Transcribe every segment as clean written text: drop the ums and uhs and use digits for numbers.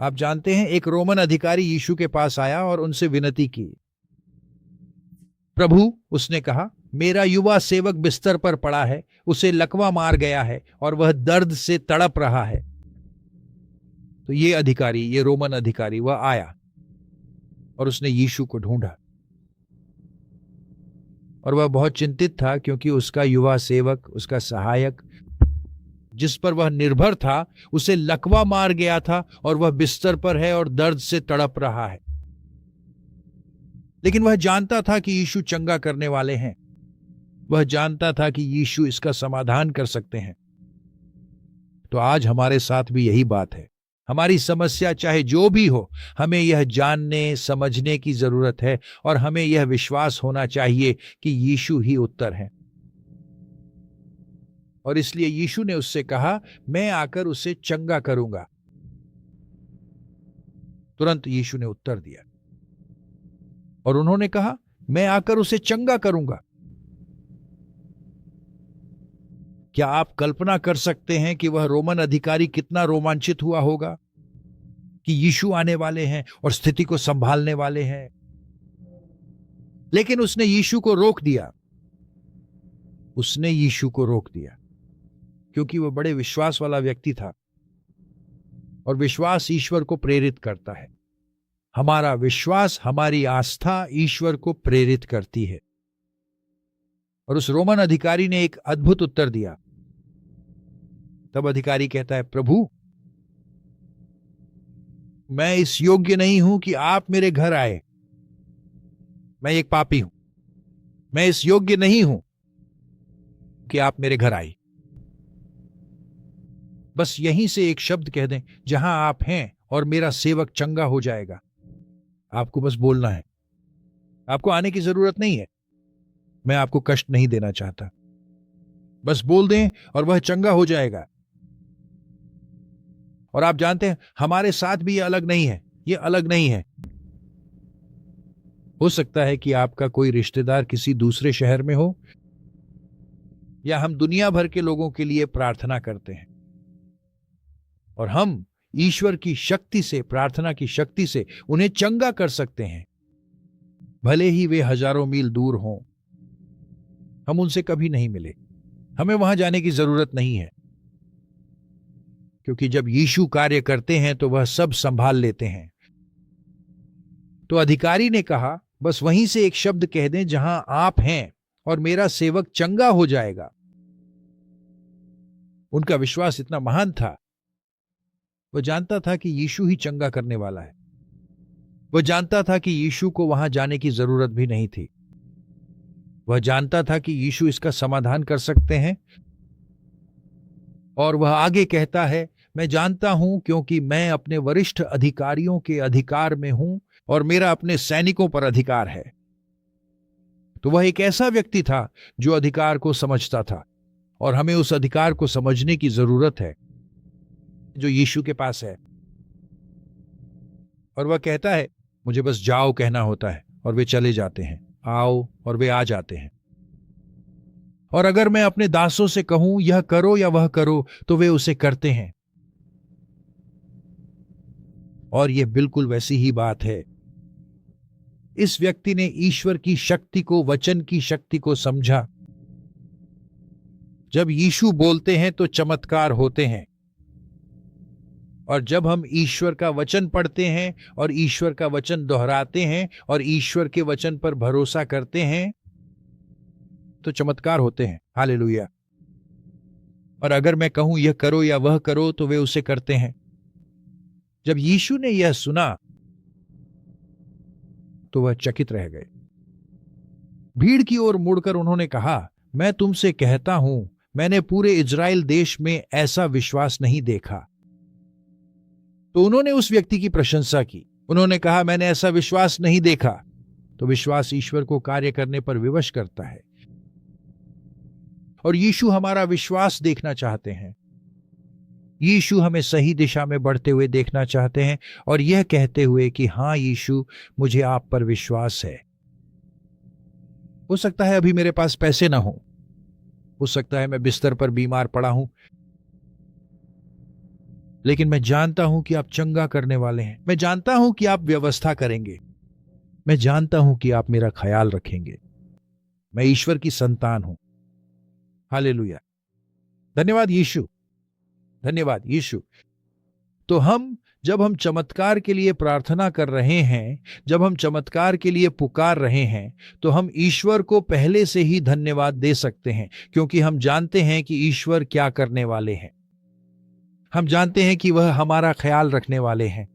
आप जानते हैं, एक रोमन अधिकारी यीशु के पास आया और उनसे विनती की। प्रभु, उसने कहा, मेरा युवा सेवक बिस्तर पर पड़ा है, उसे लकवा मार गया है और वह दर्द से तड़प रहा है। तो ये रोमन अधिकारी वह आया और उसने यीशु को ढूंढा और वह बहुत चिंतित था, क्योंकि उसका युवा सेवक, उसका सहायक, जिस पर वह निर्भर था, उसे लकवा मार गया था और वह बिस्तर पर है और दर्द से तड़प रहा है। लेकिन वह जानता था कि यीशु चंगा करने वाले हैं। वह जानता था कि यीशु इसका समाधान कर सकते हैं। तो आज हमारे साथ भी यही बात है। हमारी समस्या चाहे जो भी हो, हमें यह जानने समझने की जरूरत है और हमें यह विश्वास होना चाहिए कि यीशु ही उत्तर है। और इसलिए यीशु ने उससे कहा, मैं आकर उसे चंगा करूंगा। तुरंत यीशु ने उत्तर दिया और उन्होंने कहा, मैं आकर उसे चंगा करूंगा। क्या आप कल्पना कर सकते हैं कि वह रोमन अधिकारी कितना रोमांचित हुआ होगा कि यीशु आने वाले हैं और स्थिति को संभालने वाले हैं। लेकिन उसने यीशु को रोक दिया। उसने यीशु को रोक दिया क्योंकि वह बड़े विश्वास वाला व्यक्ति था और विश्वास ईश्वर को प्रेरित करता है। हमारा विश्वास, हमारी आस्था ईश्वर को प्रेरित करती है। और उस रोमन अधिकारी ने एक अद्भुत उत्तर दिया। तब अधिकारी कहता है, प्रभु, मैं इस योग्य नहीं हूं कि आप मेरे घर आए। मैं एक पापी हूं। मैं इस योग्य नहीं हूं कि आप मेरे घर आए। बस यहीं से एक शब्द कह दें, जहां आप हैं, और मेरा सेवक चंगा हो जाएगा। आपको बस बोलना है। आपको आने की जरूरत नहीं है। मैं आपको कष्ट नहीं देना चाहता। बस बोल दें और वह चंगा हो जाएगा। और आप जानते हैं, हमारे साथ भी ये अलग नहीं है। ये अलग नहीं है। हो सकता है कि आपका कोई रिश्तेदार किसी दूसरे शहर में हो, या हम दुनिया भर के लोगों के लिए प्रार्थना करते हैं और हम ईश्वर की शक्ति से, प्रार्थना की शक्ति से उन्हें चंगा कर सकते हैं, भले ही वे हजारों मील दूर हों। हम उनसे कभी नहीं मिले। हमें वहां जाने की जरूरत नहीं है, क्योंकि जब यीशु कार्य करते हैं तो वह सब संभाल लेते हैं। तो अधिकारी ने कहा, बस वहीं से एक शब्द कह दें, जहां आप हैं, और मेरा सेवक चंगा हो जाएगा। उनका विश्वास इतना महान था। वह जानता था कि यीशु ही चंगा करने वाला है। वह जानता था कि यीशु को वहां जाने की जरूरत भी नहीं थी। वह जानता था कि यीशु इसका समाधान कर सकते हैं। और वह आगे कहता है, मैं जानता हूं, क्योंकि मैं अपने वरिष्ठ अधिकारियों के अधिकार में हूं और मेरा अपने सैनिकों पर अधिकार है। तो वह एक ऐसा व्यक्ति था जो अधिकार को समझता था, और हमें उस अधिकार को समझने की जरूरत है जो यीशु के पास है। और वह कहता है, मुझे बस जाओ कहना होता है और वे चले जाते हैं। आओ, और वे आ जाते हैं। और अगर मैं अपने दासों से कहूं यह करो या वह करो, तो वे उसे करते हैं। और यह बिल्कुल वैसी ही बात है। इस व्यक्ति ने ईश्वर की शक्ति को, वचन की शक्ति को समझा। जब यीशु बोलते हैं तो चमत्कार होते हैं। और जब हम ईश्वर का वचन पढ़ते हैं और ईश्वर का वचन दोहराते हैं और ईश्वर के वचन पर भरोसा करते हैं, तो चमत्कार होते हैं। हालेलुया। और अगर मैं कहूं यह करो या वह करो, तो वे उसे करते हैं। जब यीशु ने यह सुना तो वह चकित रह गए। भीड़ की ओर मुड़कर उन्होंने कहा, मैं तुमसे कहता हूं, मैंने पूरे इजराइल देश में ऐसा विश्वास नहीं देखा। तो उन्होंने उस व्यक्ति की प्रशंसा की। उन्होंने कहा, मैंने ऐसा विश्वास नहीं देखा। तो विश्वास ईश्वर को कार्य करने पर विवश करता है। और यीशु हमारा विश्वास देखना चाहते हैं। यीशु हमें सही दिशा में बढ़ते हुए देखना चाहते हैं, और यह कहते हुए कि हां यीशु, मुझे आप पर विश्वास है। हो सकता है अभी मेरे पास पैसे ना हो सकता है मैं बिस्तर पर बीमार पड़ा हूं, लेकिन मैं जानता हूं कि आप चंगा करने वाले हैं। मैं जानता हूं कि आप व्यवस्था करेंगे। मैं जानता हूं कि आप मेरा ख्याल रखेंगे। मैं ईश्वर की संतान हूं। हालेलुया। धन्यवाद यीशु। धन्यवाद यीशु। तो जब हम चमत्कार के लिए प्रार्थना कर रहे हैं, जब हम चमत्कार के लिए पुकार रहे हैं, तो हम ईश्वर को पहले से ही धन्यवाद दे सकते हैं, क्योंकि हम जानते हैं कि ईश्वर क्या करने वाले हैं। हम जानते हैं कि वह हमारा ख्याल रखने वाले हैं।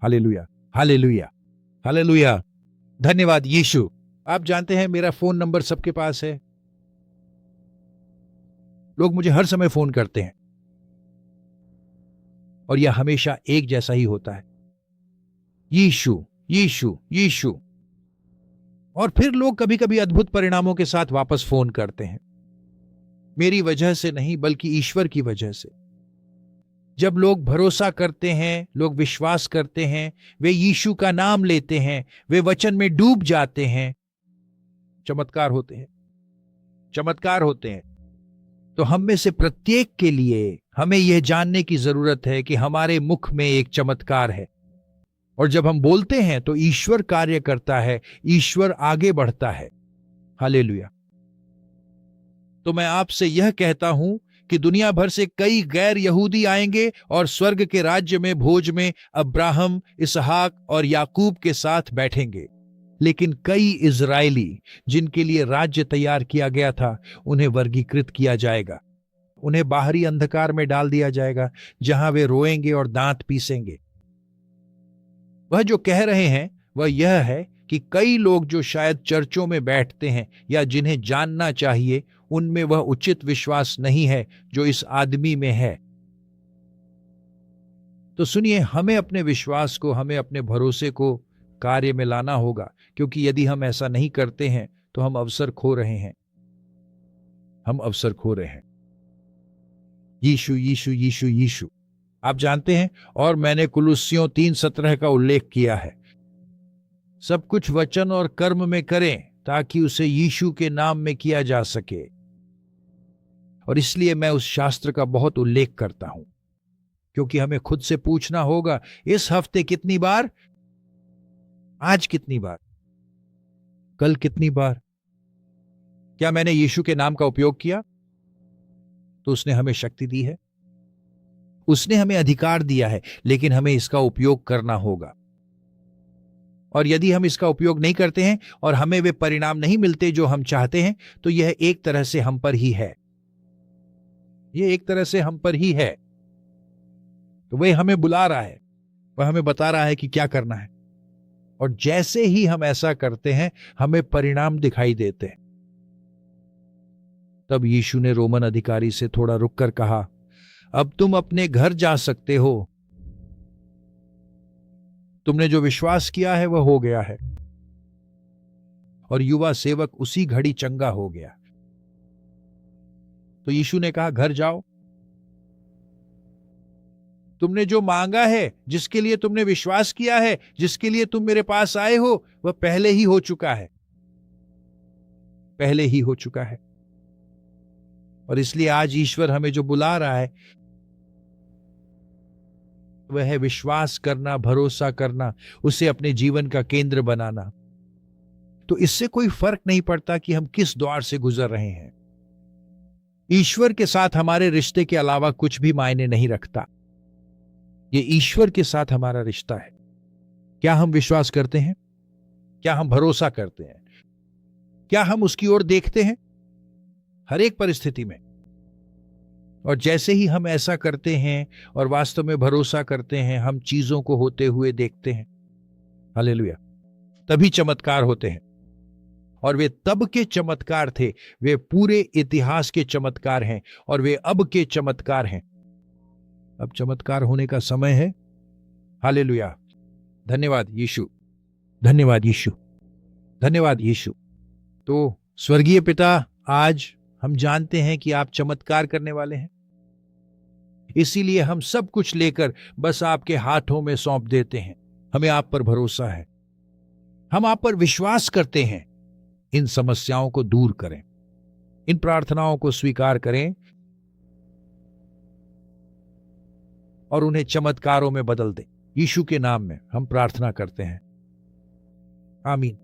Hallelujah, hallelujah, hallelujah. धन्यवाद यीशु। आप जानते हैं मेरा फोन नंबर सबके पास है। लोग मुझे हर समय फोन करते हैं और यह हमेशा एक जैसा ही होता है, यीशु, यीशु, यीशु। और फिर लोग कभी कभी अद्भुत परिणामों के साथ वापस फोन करते हैं, मेरी वजह से नहीं बल्कि ईश्वर की वजह से। जब लोग भरोसा करते हैं, लोग विश्वास करते हैं, वे यीशु का नाम लेते हैं, वे वचन में डूब जाते हैं, चमत्कार होते हैं, चमत्कार होते हैं। तो हम में से प्रत्येक के लिए हमें यह जानने की जरूरत है कि हमारे मुख में एक चमत्कार है, और जब हम बोलते हैं तो ईश्वर कार्य करता है, ईश्वर आगे बढ़ता है। हालेलुया। तो मैं आपसे यह कहता हूं कि दुनिया भर से कई गैर यहूदी आएंगे और स्वर्ग के राज्य में भोज में अब्राहम, इसहाक और याकूब के साथ बैठेंगे। लेकिन कई इजरायली जिनके लिए राज्य तैयार किया गया था, उन्हें वर्गीकृत किया जाएगा, उन्हें बाहरी अंधकार में डाल दिया जाएगा, जहां वे रोएंगे और दांत पीसेंगे। वह जो कह रहे हैं वह यह है कि कई लोग जो शायद चर्चों में बैठते हैं या जिन्हें जानना चाहिए, उनमें वह उचित विश्वास नहीं है जो इस आदमी में है। तो सुनिए, हमें अपने विश्वास को, हमें अपने भरोसे को कार्य में लाना होगा, क्योंकि यदि हम ऐसा नहीं करते हैं तो हम अवसर खो रहे हैं, हम अवसर खो रहे हैं। यीशु, यीशु, यीशु, यीशु। आप जानते हैं, और मैंने कुलुस्सियों 3:17 का उल्लेख किया है, सब कुछ वचन और कर्म में करें ताकि उसे यीशु के नाम में किया जा सके। और इसलिए मैं उस शास्त्र का बहुत उल्लेख करता हूं, क्योंकि हमें खुद से पूछना होगा, इस हफ्ते कितनी बार, आज कितनी बार, कल कितनी बार क्या मैंने यीशु के नाम का उपयोग किया? तो उसने हमें शक्ति दी है, उसने हमें अधिकार दिया है, लेकिन हमें इसका उपयोग करना होगा। और यदि हम इसका उपयोग नहीं करते हैं और हमें वे परिणाम नहीं मिलते जो हम चाहते हैं, तो यह एक तरह से हम पर ही है, यह एक तरह से हम पर ही है। तो वह हमें बुला रहा है, वह हमें बता रहा है कि क्या करना है, और जैसे ही हम ऐसा करते हैं हमें परिणाम दिखाई देते हैं। तब यीशु ने रोमन अधिकारी से थोड़ा रुककर कहा, अब तुम अपने घर जा सकते हो, तुमने जो विश्वास किया है वह हो गया है। और युवा सेवक उसी घड़ी चंगा हो गया। तो यीशु ने कहा, घर जाओ, तुमने जो मांगा है, जिसके लिए तुमने विश्वास किया है, जिसके लिए तुम मेरे पास आए हो, वह पहले ही हो चुका है, पहले ही हो चुका है। और इसलिए आज ईश्वर हमें जो बुला रहा है वह है विश्वास करना, भरोसा करना, उसे अपने जीवन का केंद्र बनाना। तो इससे कोई फर्क नहीं पड़ता कि हम किस द्वार से गुजर रहे हैं। ईश्वर के साथ हमारे रिश्ते के अलावा कुछ भी मायने नहीं रखता। ये ईश्वर के साथ हमारा रिश्ता है। क्या हम विश्वास करते हैं? क्या हम भरोसा करते हैं? क्या हम उसकी ओर देखते हैं हर एक परिस्थिति में? और जैसे ही हम ऐसा करते हैं और वास्तव में भरोसा करते हैं, हम चीजों को होते हुए देखते हैं। हालेलुया। तभी चमत्कार होते हैं। और वे तब के चमत्कार थे, वे पूरे इतिहास के चमत्कार हैं, और वे अब के चमत्कार हैं। अब चमत्कार होने का समय है। हालेलुया। धन्यवाद यीशु, धन्यवाद यीशु, धन्यवाद यीशु। तो स्वर्गीय पिता, आज हम जानते हैं कि आप चमत्कार करने वाले हैं, इसीलिए हम सब कुछ लेकर बस आपके हाथों में सौंप देते हैं। हमें आप पर भरोसा है, हम आप पर विश्वास करते हैं। इन समस्याओं को दूर करें, इन प्रार्थनाओं को स्वीकार करें, और उन्हें चमत्कारों में बदल दे। यीशु के नाम में हम प्रार्थना करते हैं, आमीन।